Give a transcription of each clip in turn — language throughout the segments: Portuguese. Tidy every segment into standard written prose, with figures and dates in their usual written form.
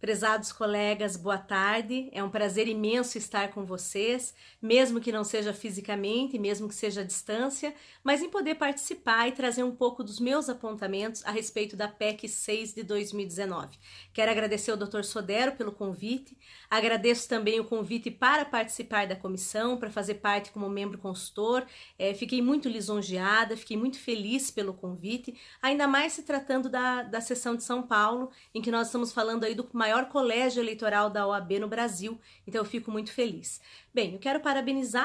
Prezados colegas, boa tarde. É um prazer imenso estar com vocês, mesmo que não seja fisicamente, mesmo que seja à distância, mas em poder participar e trazer um pouco dos meus apontamentos a respeito da PEC 6 de 2019. Quero agradecer ao Dr. Sodero pelo convite, agradeço também o convite para participar da comissão, para fazer parte como membro consultor. Fiquei muito lisonjeada, fiquei muito feliz pelo convite, ainda mais se tratando da sessão de São Paulo, em que nós estamos falando aí do maior colégio eleitoral da OAB no Brasil, então eu fico muito feliz. Bem, eu quero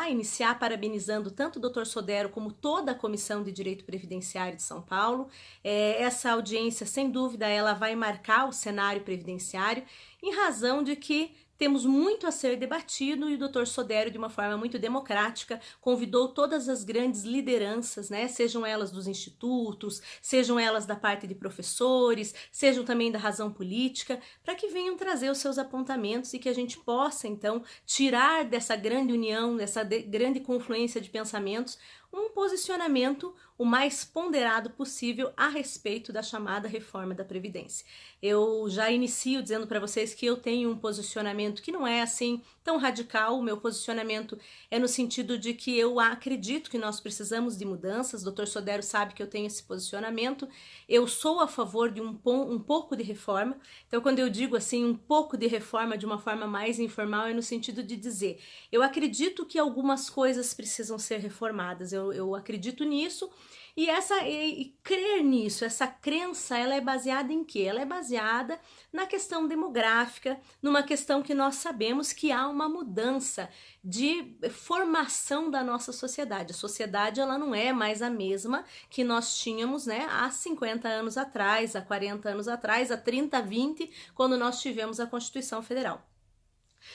iniciar parabenizando tanto o Dr. Sodero como toda a Comissão de Direito Previdenciário de São Paulo. Essa audiência, sem dúvida, ela vai marcar o cenário previdenciário, em razão de que temos muito a ser debatido e o Dr. Sodero, de uma forma muito democrática, convidou todas as grandes lideranças, né, sejam elas dos institutos, sejam elas da parte de professores, sejam também da razão política, para que venham trazer os seus apontamentos e que a gente possa, então, tirar dessa grande união, dessa grande confluência de pensamentos, um posicionamento o mais ponderado possível a respeito da chamada reforma da Previdência. Eu já inicio dizendo para vocês que eu tenho um posicionamento que não é assim tão radical. O meu posicionamento é no sentido de que eu acredito que nós precisamos de mudanças. O Dr. Sodero sabe que eu tenho esse posicionamento. Eu sou a favor de um pouco de reforma. Então, quando eu digo assim, um pouco de reforma de uma forma mais informal, é no sentido de dizer, eu acredito que algumas coisas precisam ser reformadas. Eu acredito nisso. E crer nisso, essa crença, ela é baseada em quê? Ela é baseada na questão demográfica, numa questão que nós sabemos que há uma mudança de formação da nossa sociedade. A sociedade, ela não é mais a mesma que nós tínhamos, né, há 50 anos atrás, há 40 anos atrás, há 30, 20, quando nós tivemos a Constituição Federal.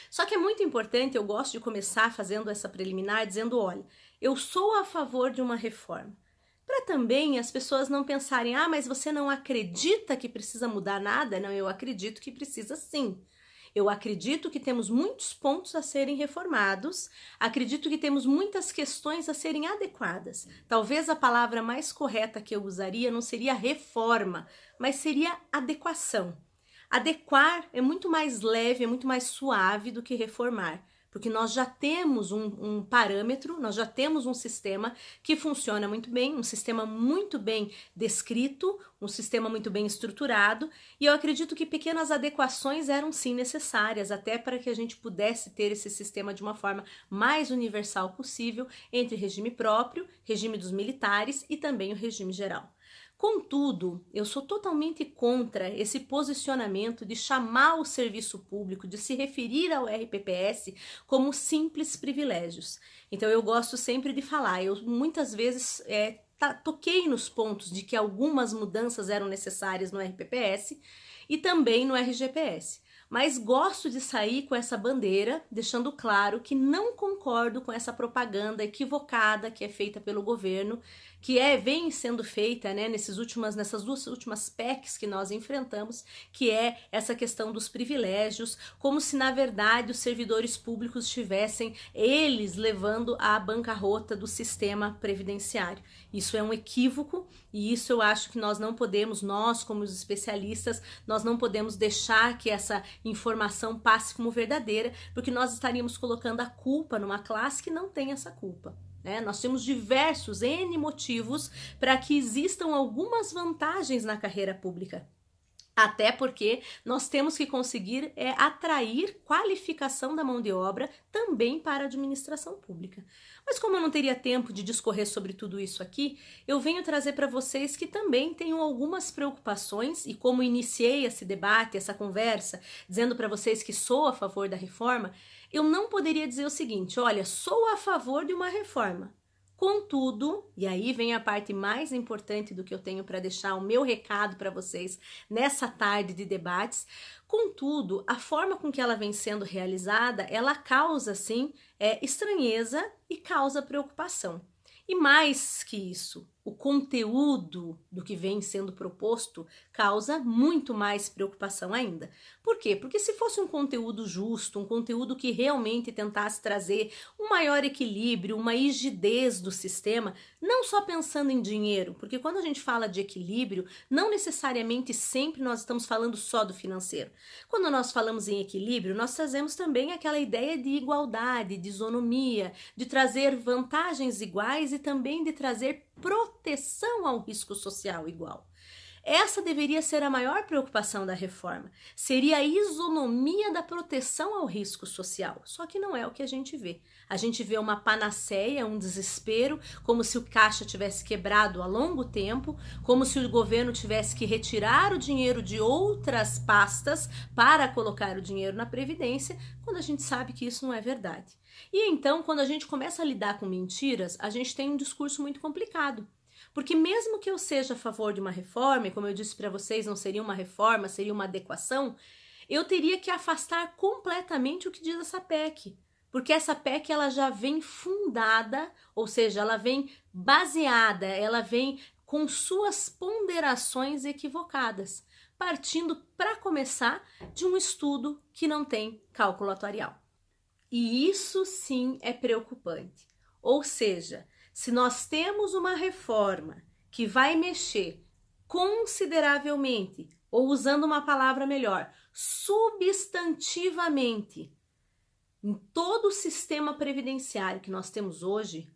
Só que é muito importante, eu gosto de começar fazendo essa preliminar, dizendo, olha, eu sou a favor de uma reforma. Para também as pessoas não pensarem, mas você não acredita que precisa mudar nada? Não, eu acredito que precisa sim. Eu acredito que temos muitos pontos a serem reformados, acredito que temos muitas questões a serem adequadas. Talvez a palavra mais correta que eu usaria não seria reforma, mas seria adequação. Adequar é muito mais leve, é muito mais suave do que reformar, porque nós já temos um parâmetro, nós já temos um sistema que funciona muito bem, um sistema muito bem descrito, um sistema muito bem estruturado, e eu acredito que pequenas adequações eram sim necessárias, até para que a gente pudesse ter esse sistema de uma forma mais universal possível, entre regime próprio, regime dos militares e também o regime geral. Contudo, eu sou totalmente contra esse posicionamento de chamar o serviço público, de se referir ao RPPS como simples privilégios. Então eu gosto sempre de falar, eu muitas vezes toquei nos pontos de que algumas mudanças eram necessárias no RPPS e também no RGPS. Mas gosto de sair com essa bandeira, deixando claro que não concordo com essa propaganda equivocada que é feita pelo governo, que vem sendo feita, né, nessas duas últimas PECs que nós enfrentamos, que é essa questão dos privilégios, como se na verdade os servidores públicos estivessem eles levando à bancarrota do sistema previdenciário. Isso é um equívoco e isso eu acho que nós não podemos, nós como os especialistas, nós não podemos deixar que essa informação passe como verdadeira, porque nós estaríamos colocando a culpa numa classe que não tem essa culpa. Nós temos diversos N motivos para que existam algumas vantagens na carreira pública. Até porque nós temos que conseguir atrair qualificação da mão de obra também para a administração pública. Mas como eu não teria tempo de discorrer sobre tudo isso aqui, eu venho trazer para vocês que também tenho algumas preocupações, e como iniciei esse debate, essa conversa, dizendo para vocês que sou a favor da reforma, eu não poderia dizer o seguinte, olha, sou a favor de uma reforma. Contudo, e aí vem a parte mais importante do que eu tenho para deixar o meu recado para vocês nessa tarde de debates, contudo, a forma com que ela vem sendo realizada, ela causa, sim, estranheza e causa preocupação. E mais que isso, o conteúdo do que vem sendo proposto causa muito mais preocupação ainda. Por quê? Porque se fosse um conteúdo justo, um conteúdo que realmente tentasse trazer um maior equilíbrio, uma rigidez do sistema, não só pensando em dinheiro, porque quando a gente fala de equilíbrio, não necessariamente sempre nós estamos falando só do financeiro. Quando nós falamos em equilíbrio, nós trazemos também aquela ideia de igualdade, de isonomia, de trazer vantagens iguais e também de trazer proteção ao risco social igual. Essa deveria ser a maior preocupação da reforma. Seria a isonomia da proteção ao risco social. Só que não é o que a gente vê. A gente vê uma panaceia, um desespero, como se o caixa tivesse quebrado há longo tempo, como se o governo tivesse que retirar o dinheiro de outras pastas para colocar o dinheiro na Previdência, quando a gente sabe que isso não é verdade. E então, quando a gente começa a lidar com mentiras, a gente tem um discurso muito complicado. Porque mesmo que eu seja a favor de uma reforma, e como eu disse para vocês, não seria uma reforma, seria uma adequação, eu teria que afastar completamente o que diz essa PEC. Porque essa PEC ela já vem fundada, ou seja, ela vem baseada, ela vem com suas ponderações equivocadas, partindo, para começar, de um estudo que não tem cálculo atuarial. E isso sim é preocupante. Ou seja, se nós temos uma reforma que vai mexer consideravelmente, ou usando uma palavra melhor, substantivamente, em todo o sistema previdenciário que nós temos hoje,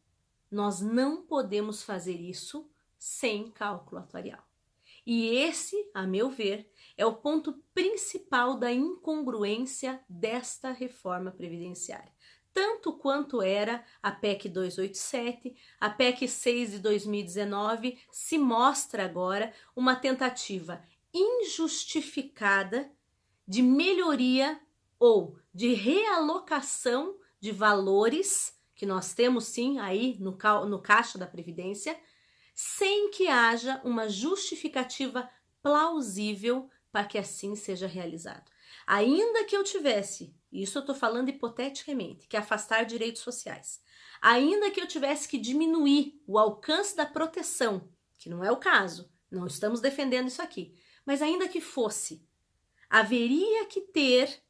nós não podemos fazer isso sem cálculo atuarial. E esse, a meu ver, é o ponto principal da incongruência desta reforma previdenciária. Tanto quanto era a PEC 287, a PEC 6 de 2019, se mostra agora uma tentativa injustificada de melhoria ou de realocação de valores que nós temos sim aí no caixa da Previdência, sem que haja uma justificativa plausível para que assim seja realizado. Ainda que eu tivesse, isso eu estou falando hipoteticamente, que afastar direitos sociais, ainda que eu tivesse que diminuir o alcance da proteção, que não é o caso, não estamos defendendo isso aqui, mas ainda que fosse, haveria que ter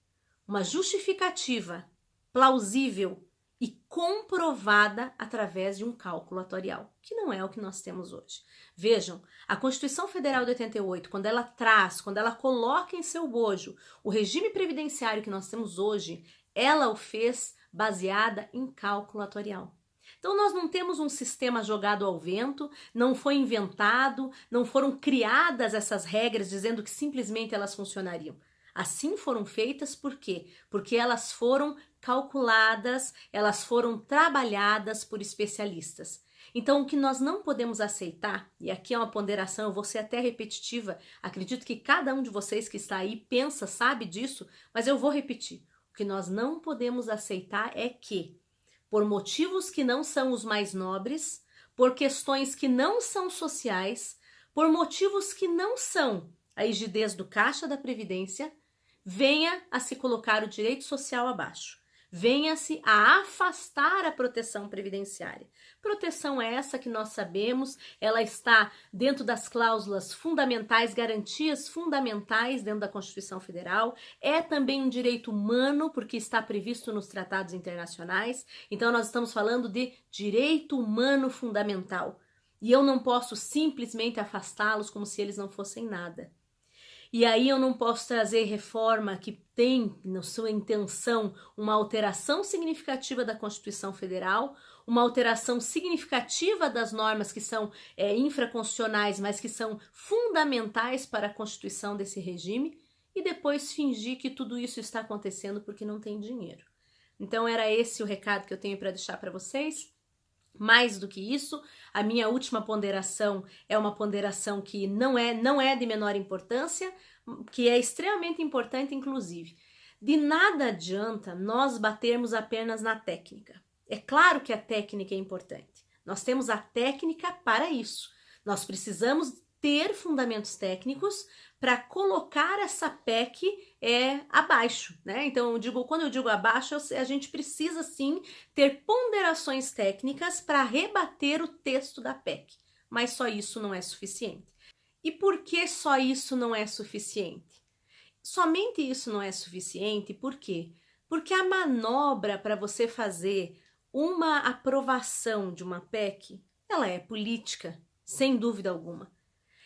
uma justificativa plausível e comprovada através de um cálculo atuarial, que não é o que nós temos hoje. Vejam, a Constituição Federal de 88, quando ela coloca em seu bojo o regime previdenciário que nós temos hoje, ela o fez baseada em cálculo atuarial. Então nós não temos um sistema jogado ao vento, não foi inventado, não foram criadas essas regras dizendo que simplesmente elas funcionariam. Assim foram feitas por quê? Porque elas foram calculadas, elas foram trabalhadas por especialistas. Então, o que nós não podemos aceitar, e aqui é uma ponderação, eu vou ser até repetitiva, acredito que cada um de vocês que está aí pensa, sabe disso, mas eu vou repetir. O que nós não podemos aceitar é que, por motivos que não são os mais nobres, por questões que não são sociais, por motivos que não são a rigidez do caixa da Previdência, venha a se colocar o direito social abaixo. Venha-se a afastar a proteção previdenciária. Proteção essa que nós sabemos, ela está dentro das cláusulas fundamentais, garantias fundamentais dentro da Constituição Federal. É também um direito humano, porque está previsto nos tratados internacionais. Então nós estamos falando de direito humano fundamental. E eu não posso simplesmente afastá-los como se eles não fossem nada. E aí eu não posso trazer reforma que tem na sua intenção uma alteração significativa da Constituição Federal, uma alteração significativa das normas que são infraconstitucionais, mas que são fundamentais para a constituição desse regime, e depois fingir que tudo isso está acontecendo porque não tem dinheiro. Então era esse o recado que eu tenho para deixar para vocês. Mais do que isso, a minha última ponderação é uma ponderação que não é de menor importância, que é extremamente importante, inclusive. De nada adianta nós batermos apenas na técnica. É claro que a técnica é importante. Nós temos a técnica para isso. Nós precisamos ter fundamentos técnicos para colocar essa PEC abaixo, né? Então, quando eu digo abaixo, a gente precisa sim ter ponderações técnicas para rebater o texto da PEC. mas só isso não é suficiente. E por que só isso não é suficiente? Somente isso não é suficiente, por quê? Porque a manobra para você fazer uma aprovação de uma PEC, ela é política, sem dúvida alguma.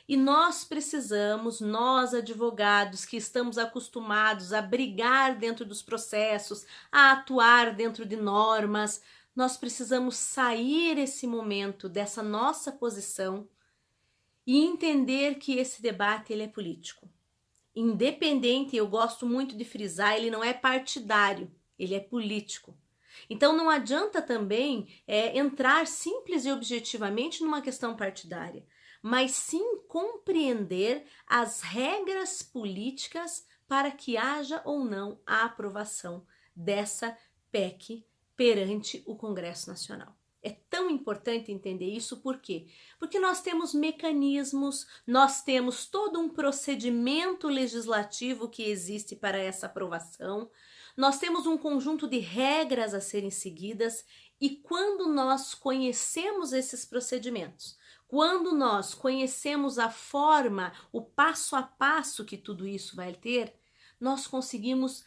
E nós precisamos, nós advogados que estamos acostumados a brigar dentro dos processos, a atuar dentro de normas, nós precisamos sair esse momento dessa nossa posição e entender que esse debate ele é político. Independente, eu gosto muito de frisar, ele não é partidário, ele é político. Então não adianta também entrar simples e objetivamente numa questão partidária, mas sim compreender as regras políticas para que haja ou não a aprovação dessa PEC perante o Congresso Nacional. É tão importante entender isso, por quê? Porque nós temos mecanismos, nós temos todo um procedimento legislativo que existe para essa aprovação, nós temos um conjunto de regras a serem seguidas e quando nós conhecemos esses procedimentos, quando nós conhecemos a forma, o passo a passo que tudo isso vai ter, nós conseguimos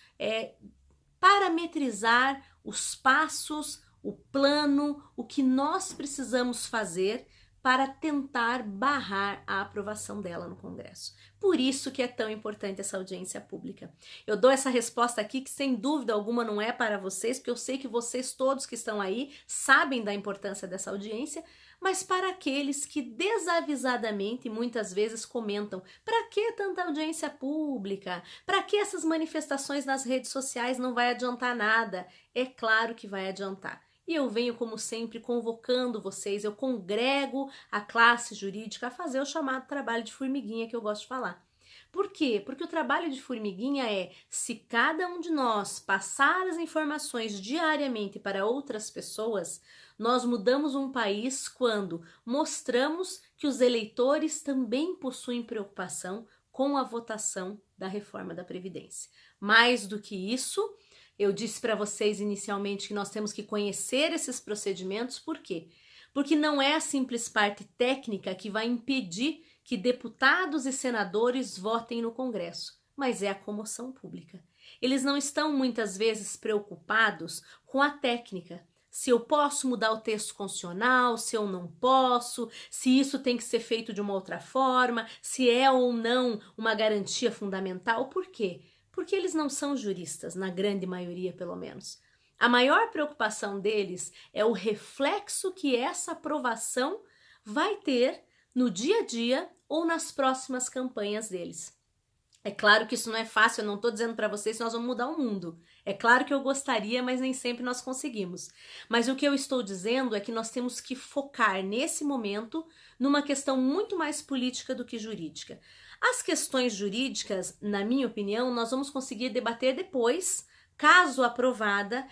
parametrizar os passos, o plano, o que nós precisamos fazer para tentar barrar a aprovação dela no Congresso. Por isso que é tão importante essa audiência pública. Eu dou essa resposta aqui que sem dúvida alguma não é para vocês, porque eu sei que vocês todos que estão aí sabem da importância dessa audiência, mas para aqueles que desavisadamente muitas vezes comentam: para que tanta audiência pública? Para que essas manifestações nas redes sociais? Não vai adiantar nada. É claro que vai adiantar. E eu venho, como sempre, convocando vocês, eu congrego a classe jurídica a fazer o chamado trabalho de formiguinha que eu gosto de falar. Por quê? Porque o trabalho de formiguinha é, se cada um de nós passar as informações diariamente para outras pessoas, nós mudamos um país quando mostramos que os eleitores também possuem preocupação com a votação da reforma da Previdência. Mais do que isso, eu disse para vocês inicialmente que nós temos que conhecer esses procedimentos, por quê? Porque não é a simples parte técnica que vai impedir que deputados e senadores votem no Congresso, mas é a comoção pública. Eles não estão muitas vezes preocupados com a técnica. Se eu posso mudar o texto constitucional, se eu não posso, se isso tem que ser feito de uma outra forma, se é ou não uma garantia fundamental, por quê? Porque eles não são juristas, na grande maioria pelo menos. A maior preocupação deles é o reflexo que essa aprovação vai ter no dia a dia ou nas próximas campanhas deles. É claro que isso não é fácil, eu não estou dizendo para vocês que nós vamos mudar o mundo. É claro que eu gostaria, mas nem sempre nós conseguimos. Mas o que eu estou dizendo é que nós temos que focar nesse momento numa questão muito mais política do que jurídica. As questões jurídicas, na minha opinião, nós vamos conseguir debater depois, caso aprovada,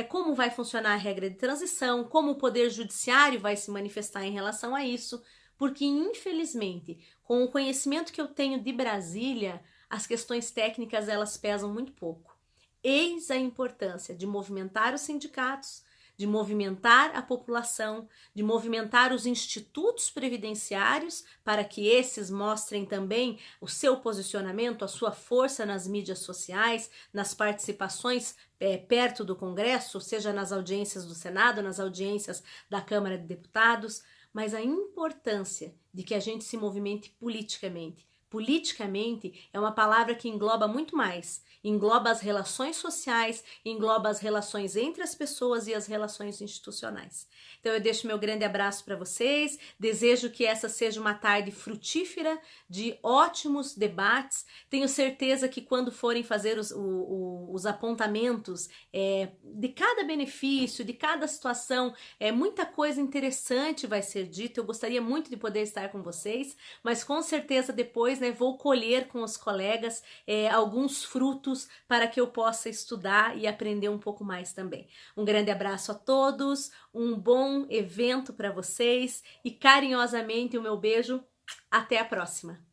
como vai funcionar a regra de transição, como o Poder Judiciário vai se manifestar em relação a isso, porque, infelizmente, com o conhecimento que eu tenho de Brasília, as questões técnicas elas pesam muito pouco. Eis a importância de movimentar os sindicatos, de movimentar a população, de movimentar os institutos previdenciários para que esses mostrem também o seu posicionamento, a sua força nas mídias sociais, nas participações perto do Congresso, seja nas audiências do Senado, nas audiências da Câmara de Deputados, mas a importância de que a gente se movimente politicamente. Politicamente é uma palavra que engloba muito mais. Engloba as relações sociais, engloba as relações entre as pessoas e as relações institucionais. Então eu deixo meu grande abraço para vocês, desejo que essa seja uma tarde frutífera, de ótimos debates. Tenho certeza que quando forem fazer os apontamentos de cada benefício, de cada situação, muita coisa interessante vai ser dita. Eu gostaria muito de poder estar com vocês, mas com certeza depois vou colher com os colegas alguns frutos para que eu possa estudar e aprender um pouco mais também. Um grande abraço a todos, um bom evento para vocês e carinhosamente o meu beijo. Até a próxima!